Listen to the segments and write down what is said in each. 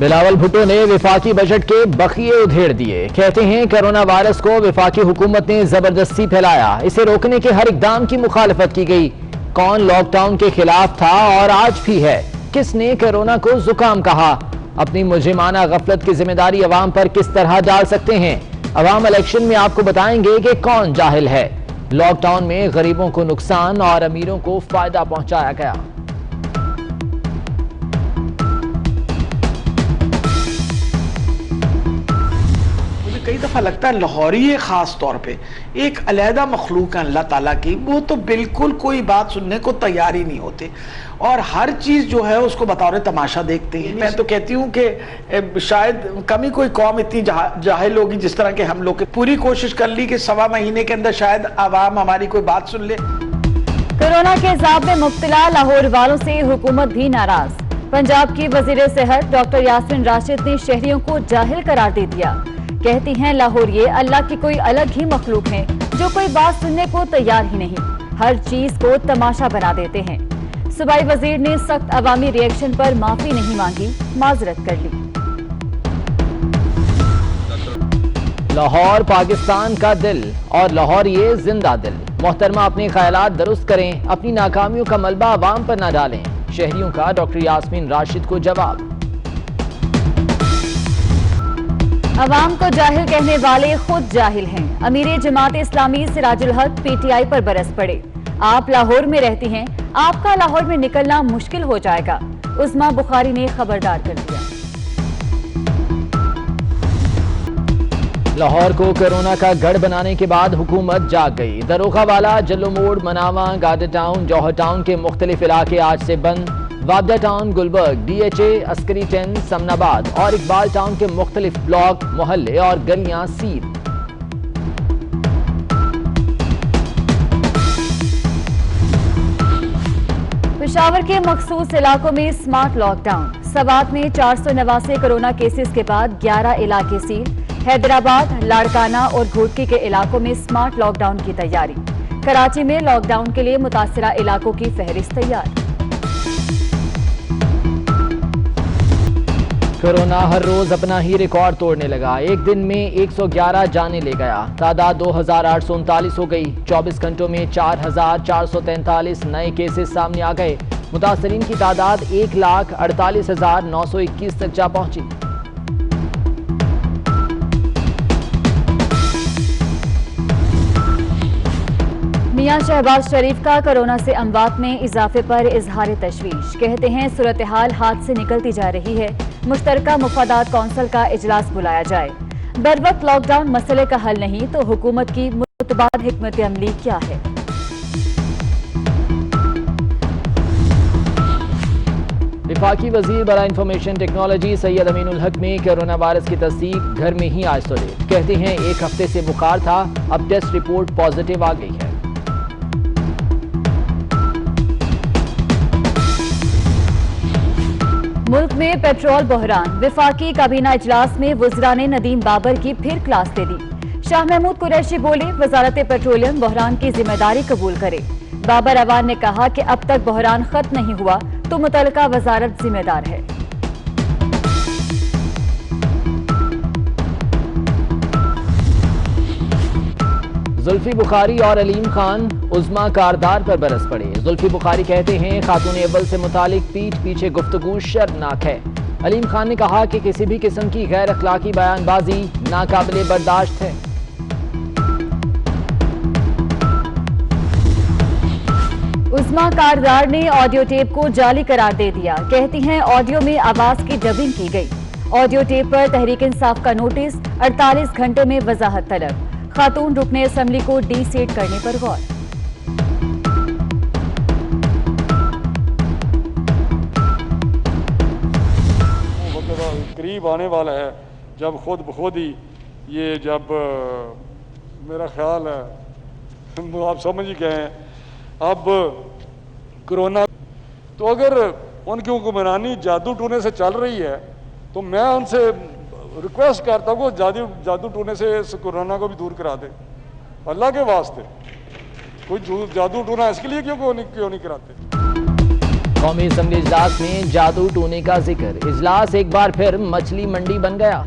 بلاول بھٹو نے وفاقی بجٹ کے بخیے ادھیڑ دیے. کہتے ہیں کورونا وائرس کو وفاقی حکومت نے زبردستی پھیلایا. اسے روکنے کے ہر اقدام کی مخالفت کی گئی. کون لاک ڈاؤن کے خلاف تھا اور آج بھی ہے؟ کس نے کورونا کو زکام کہا؟ اپنی مجرمانہ غفلت کی ذمہ داری عوام پر کس طرح ڈال سکتے ہیں؟ عوام الیکشن میں آپ کو بتائیں گے کہ کون جاہل ہے. لاک ڈاؤن میں غریبوں کو نقصان اور امیروں کو فائدہ پہنچایا گیا. کئی دفعہ لگتا ہے لاہوری خاص طور پہ ایک علیحدہ مخلوق ہے اللہ تعالیٰ کی. وہ تو بالکل کوئی بات سننے کو تیار ہی نہیں ہوتے اور ہر چیز جو ہے اس کو بطور تماشا دیکھتے ہیں. میں تو کہتی ہوں کہ شاید کم ہی کوئی قوم اتنی جاہل ہوگی جس طرح کہ ہم لوگ پوری کوشش کر لی کہ 1.25 مہینے کے اندر شاید عوام ہماری کوئی بات سن لے. کورونا کے عذاب میں مبتلا لاہور والوں سے حکومت بھی ناراض. پنجاب کی وزیر صحت ڈاکٹر یاسمین راشد نے شہریوں کو جاہل قرار دے دیا. کہتی ہیں لاہوریے اللہ کی کوئی الگ ہی مخلوق ہیں جو کوئی بات سننے کو تیار ہی نہیں، ہر چیز کو تماشا بنا دیتے ہیں. صوبائی وزیر نے سخت عوامی ری ایکشن پر معافی نہیں مانگی، معذرت کر لی. لاہور پاکستان کا دل اور لاہوریے زندہ دل. محترمہ اپنے خیالات درست کریں، اپنی ناکامیوں کا ملبہ عوام پر نہ ڈالیں. شہریوں کا ڈاکٹر یاسمین راشد کو جواب. عوام کو جاہل کہنے والے خود جاہل ہیں. امیر جماعت اسلامی سراج الحق پی ٹی آئی پر برس پڑے. آپ لاہور میں رہتی ہیں، آپ کا لاہور میں نکلنا مشکل ہو جائے گا. عظمیٰ بخاری نے خبردار کر دیا. لاہور کو کورونا کا گڑھ بنانے کے بعد حکومت جاگ گئی. دروغہ والا، Jallo Mor, Manawan, garden town, Johar town کے مختلف علاقے آج سے بند. وابڈا town, Gulberg, D H A, Askari 10، سمن آباد اور اقبال ٹاؤن کے مختلف بلاک، محلے اور گلیاں سیل. پشاور کے مخصوص علاقوں میں سمارٹ لاک ڈاؤن. سوات میں 489 کورونا کیسز کے بعد 11 علاقے سیل. حیدرآباد، لاڑکانہ اور گھوٹکی کے علاقوں میں سمارٹ لاک ڈاؤن کی تیاری. کراچی میں لاک ڈاؤن کے لیے متاثرہ علاقوں کی فہرست تیار. کورونا ہر روز اپنا ہی ریکارڈ توڑنے لگا. ایک دن میں 111 جانیں لے گیا. تعداد 2839 ہو گئی. 24 گھنٹوں میں 4443 نئے کیسز سامنے آ گئے. متاثرین کی تعداد 1,48,921 تک جا پہنچی. میاں شہباز شریف کا کورونا سے اموات میں اضافے پر اظہار تشویش. کہتے ہیں صورتحال ہاتھ سے نکلتی جا رہی ہے، مشترکہ مفادات کونسل کا اجلاس بلایا جائے. بروقت لاک ڈاؤن مسئلے کا حل نہیں تو حکومت کی متبادل حکمت عملی کیا ہے؟ وفاقی وزیر برائے انفارمیشن ٹیکنالوجی سید امین الحق میں کورونا وائرس کی تصدیق، گھر میں ہی آئسولیٹ. کہتے ہیں 1 ہفتے سے بخار تھا، اب ٹیسٹ رپورٹ پازیٹیو آ گئی ہے. ملک میں پیٹرول بحران. وفاقی کابینہ اجلاس میں وزراء نے ندیم بابر کی پھر کلاس دے دی. شاہ محمود قریشی بولے وزارت پیٹرولیم بحران کی ذمہ داری قبول کرے. بابر اعوان نے کہا کہ اب تک بحران ختم نہیں ہوا تو متعلقہ وزارت ذمہ دار ہے. زلفی بخاری اور علیم خان عظمیٰ کاردار پر برس پڑے. زلفی بخاری کہتے ہیں خاتون اول سے متعلق پیٹھ پیچھے گفتگو شرمناک ہے. علیم خان نے کہا کہ کسی بھی قسم کی غیر اخلاقی بیان بازی ناقابل برداشت ہے. عظمیٰ کاردار نے آڈیو ٹیپ کو جعلی قرار دے دیا. کہتی ہیں آڈیو میں آواز کی ڈبنگ کی گئی. آڈیو ٹیپ پر تحریک انصاف کا نوٹس، 48 گھنٹے میں وضاحت طلب. خاتون رکن اسمبلی کو ڈی سیٹ کرنے پر غور. قریب آنے والا ہے جب خود بخود ہی یہ جب میرا خیال ہے آپ سمجھ ہی گئے ہیں اب کرونا تو اگر ان کی حکمرانی جادو ٹونے سے چل رہی ہے تو میں ان سے ریکویسٹ کرتا ہوں کہ جادو ٹونے سے اس کورونا کو بھی دور کرا دے. اللہ کے واسطے کوئی جادو ٹونا اس کے لیے کیوں نہیں کراتے. قومی اسمبلی اجلاس میں جادو ٹونے کا ذکر، اجلاس ایک بار پھر مچھلی منڈی بن گیا۔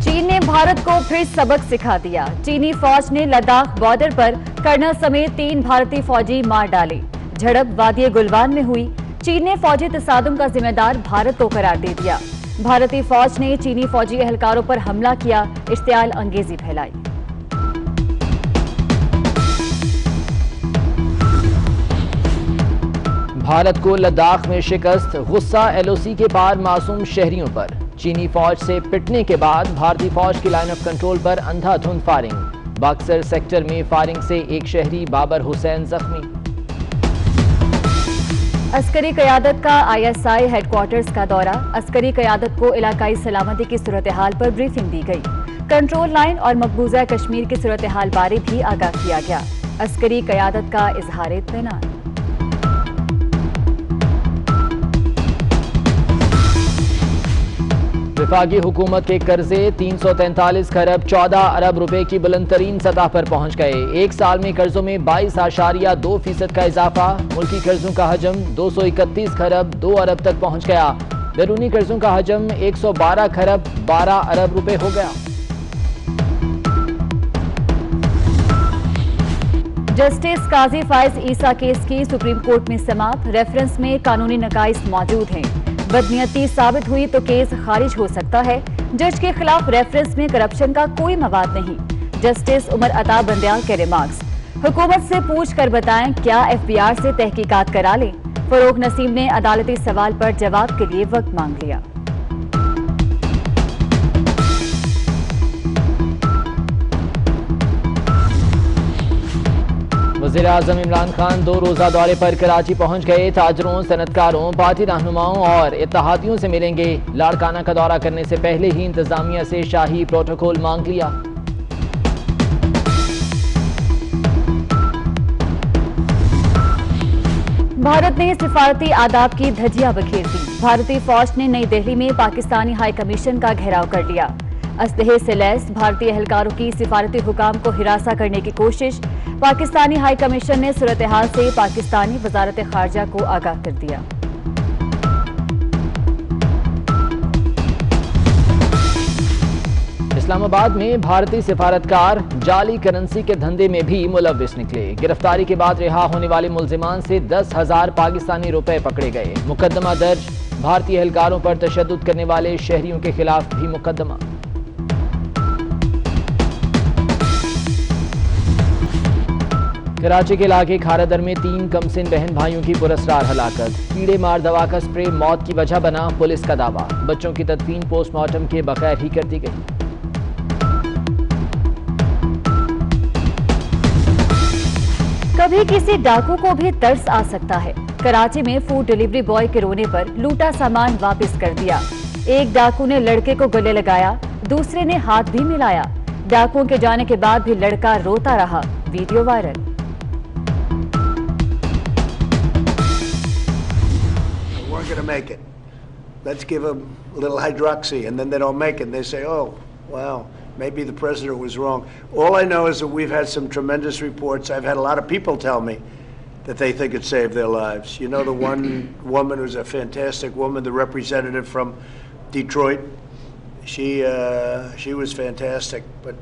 چین نے بھارت کو پھر سبق سکھا دیا، چینی فوج نے لداخ بارڈر پر کرنل سمیت 3 بھارتی فوجی مار ڈالے، جھڑپ وادی گلوان میں ہوئی، چین نے فوجی تصادم کا ذمہ دار بھارت کو قرار دے دیا، بھارتی فوج نے چینی فوجی اہلکاروں پر حملہ کیا، اشتعال انگیزی پھیلائی۔ بھارت کو لداخ میں شکست، غصہ ایل او سی کے پار معصوم شہریوں پر، چینی فوج سے پٹنے کے بعد بھارتی فوج کی لائن آف کنٹرول پر اندھا دھند فائرنگ، باکسر سیکٹر میں فائرنگ سے ایک شہری بابر حسین زخمی۔ عسکری قیادت کا I S I had quarters کا دورہ، عسکری قیادت کو علاقائی سلامتی کی صورتحال پر بریفنگ دی گئی، کنٹرول لائن اور مقبوضہ کشمیر کی صورتحال بارے بھی آگاہ کیا گیا، عسکری قیادت کا اظہار اطمینان۔ وفاقی حکومت کے قرضے 343 کھرب 14 ارب روپے کی بلند ترین سطح پر پہنچ گئے، ایک سال میں قرضوں میں 22.2% کا اضافہ، ملکی قرضوں کا حجم 231 کھرب 2 ارب تک پہنچ گیا، بیرونی قرضوں کا حجم 112 کھرب 12 ارب روپے ہو گیا۔ جسٹس قاضی فائز عیسیٰ کیس کی سپریم کورٹ میں سماعت، ریفرنس میں قانونی نقائص موجود ہیں، بدنیتی ثابت ہوئی تو کیس خارج ہو سکتا ہے، جج کے خلاف ریفرنس میں کرپشن کا کوئی مواد نہیں، جسٹس عمر عطا بندیال کے ریمارکس، حکومت سے پوچھ کر بتائیں کیا ایف بی آر سے تحقیقات کرا لیں، فروغ نسیم نے عدالتی سوال پر جواب کے لیے وقت مانگ لیا۔ وزیر اعظم عمران خان 2 روزہ دورے پر کراچی پہنچ گئے، تاجروں، صنعتکاروں، پارٹی رہنماؤں اور اتحادیوں سے ملیں گے، لاڑکانہ کا دورہ کرنے سے پہلے ہی انتظامیہ سے شاہی پروٹوکول مانگ لیا۔ بھارت نے سفارتی آداب کی دھجیاں بکھیر دی، بھارتی فوج نے نئی دہلی میں پاکستانی ہائی کمیشن کا گھیراؤ کر لیا، اسلحے سے لیس بھارتی اہلکاروں کی سفارتی حکام کو ہراساں کرنے کی کوشش، پاکستانی ہائی کمیشن نے صورتحال سے پاکستانی وزارت خارجہ کو آگاہ کر دیا۔ اسلام آباد میں بھارتی سفارتکار جعلی کرنسی کے دھندے میں بھی ملوث نکلے، گرفتاری کے بعد رہا ہونے والے ملزمان سے 10,000 پاکستانی روپے پکڑے گئے، مقدمہ درج، بھارتی اہلکاروں پر تشدد کرنے والے شہریوں کے خلاف بھی مقدمہ۔ کراچی کے علاقے کھارادر میں 3 کمسن بہن بھائیوں کی پراسرار ہلاکت، کیڑے مار دوا کا اسپرے موت کی وجہ بنا، پولیس کا دعویٰ، بچوں کی تدفین پوسٹ مارٹم کے بغیر ہی کر دی گئی۔ کبھی کسی ڈاکو کو بھی ترس آ سکتا ہے، کراچی میں فوڈ ڈیلیوری بوائے کے رونے پر لوٹا سامان واپس کر دیا، ایک ڈاکو نے لڑکے کو گلے لگایا، دوسرے نے ہاتھ بھی ملایا، ڈاکوؤں کے جانے کے بعد بھی لڑکا روتا رہا، video viral. Going to make it. Let's give them a little hydroxy, and then they don't make it, and they say, oh, well, maybe the president was wrong. All I know is that we've had some tremendous reports. I've had a lot of people tell me that they think it saved their lives. You know, the one woman who's a fantastic woman, the representative from Detroit, she was fantastic. But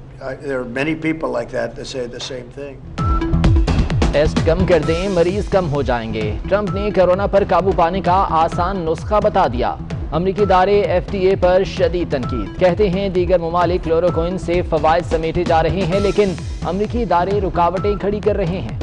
there are many people like that that say the same thing. Test کم کر دیں، مریض کم ہو جائیں گے، Trump نے corona پر قابو پانے کا آسان نسخہ بتا دیا، امریکی ادارے ایف ڈی اے پر شدید تنقید، کہتے ہیں دیگر ممالک کلوروکوئن سے فوائد سمیٹے جا رہے ہیں لیکن امریکی ادارے رکاوٹیں کھڑی کر رہے ہیں۔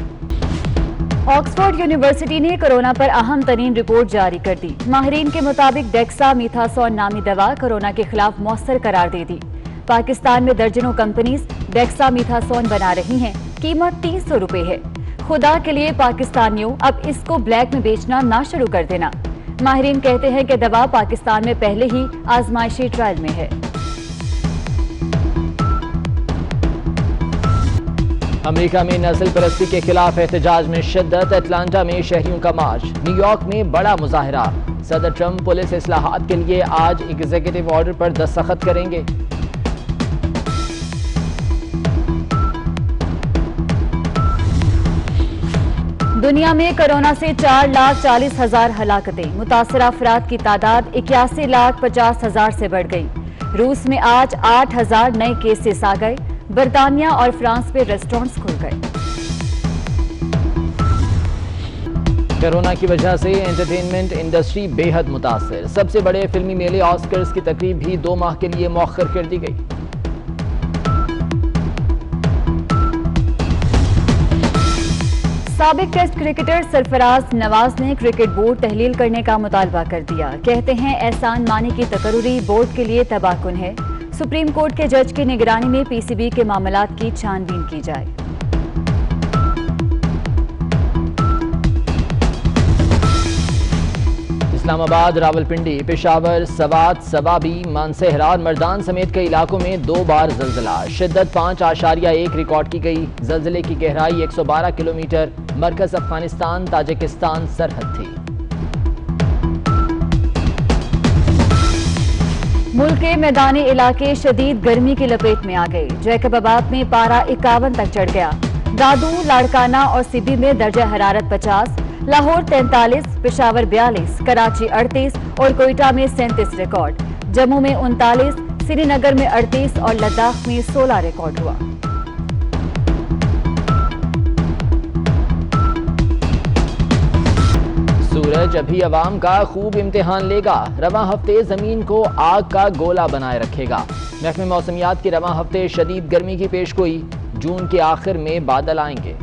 آکسفورڈ یونیورسٹی نے کرونا پر اہم ترین رپورٹ جاری کر دی، ماہرین کے مطابق ڈیکسا میتھاسون نامی دوا کرونا کے خلاف مؤثر قرار دے دی، پاکستان میں درجنوں کمپنیز ڈیکسا میتھاسون بنا رہی ہیں، قیمت 300 روپے ہے، خدا کے لیے پاکستانیوں اب اس کو بلیک میں بیچنا نہ شروع کر دینا، ماہرین کہتے ہیں کہ دوا پاکستان میں پہلے ہی آزمائشی ٹرائل میں ہے۔ امریکہ میں نسل پرستی کے خلاف احتجاج میں شدت، اٹلانٹا میں شہریوں کا مارچ، نیو یارک میں بڑا مظاہرہ، صدر ٹرمپ پولیس اصلاحات کے لیے آج ایگزیکٹو آرڈر پر دستخط کریں گے۔ دنیا میں کورونا سے 4,40,000 ہلاکتیں، متاثرہ افراد کی تعداد 81,50,000 سے بڑھ گئی۔ روس میں آج 8,000 نئے کیسز آ گئے۔ برطانیہ اور فرانس میں ریسٹورنٹس کھل گئے۔ کورونا کی وجہ سے انٹرٹینمنٹ انڈسٹری بے حد متاثر، سب سے بڑے فلمی میلے آسکرز کی تقریب بھی 2 ماہ کے لیے مؤخر کر دی گئی۔ سابق ٹیسٹ کرکٹر سرفراز نواز نے کرکٹ بورڈ تحلیل کرنے کا مطالبہ کر دیا۔ کہتے ہیں احسان مانی کی تقرری بورڈ کے لیے تباہ کن ہے۔ سپریم کورٹ کے جج کی نگرانی میں پی سی بی کے معاملات کی چھان بین کی جائے۔ اسلام آباد، راولپنڈی، پشاور، سوات، سوابی، مانسہرہ اور مردان سمیت کئی علاقوں میں 2 بار زلزلہ، شدت 5.1 ریکارڈ کی گئی۔ زلزلے کی گہرائی 112 کلومیٹر، مرکز افغانستان تاجکستان سرحد تھی۔ ملک کے میدانی علاقے شدید گرمی کی لپیٹ میں آ گئے۔ جیکب آباد میں پارہ 51 تک چڑھ گیا۔ دادو، لاڑکانہ اور سبی میں درجہ حرارت 50، لاہور 43، پشاور 42، کراچی 38 اور کوئٹہ میں 37 ریکارڈ۔ جموں میں 39، سری نگر میں 38 اور لداخ میں 16 ریکارڈ ہوا۔ سورج ابھی عوام کا خوب امتحان لے گا، رواں ہفتے زمین کو آگ کا گولہ بنائے رکھے گا۔ محکمہ موسمیات کی رواں ہفتے شدید گرمی کی پیشگوئی، جون کے آخر میں بادل آئیں گے۔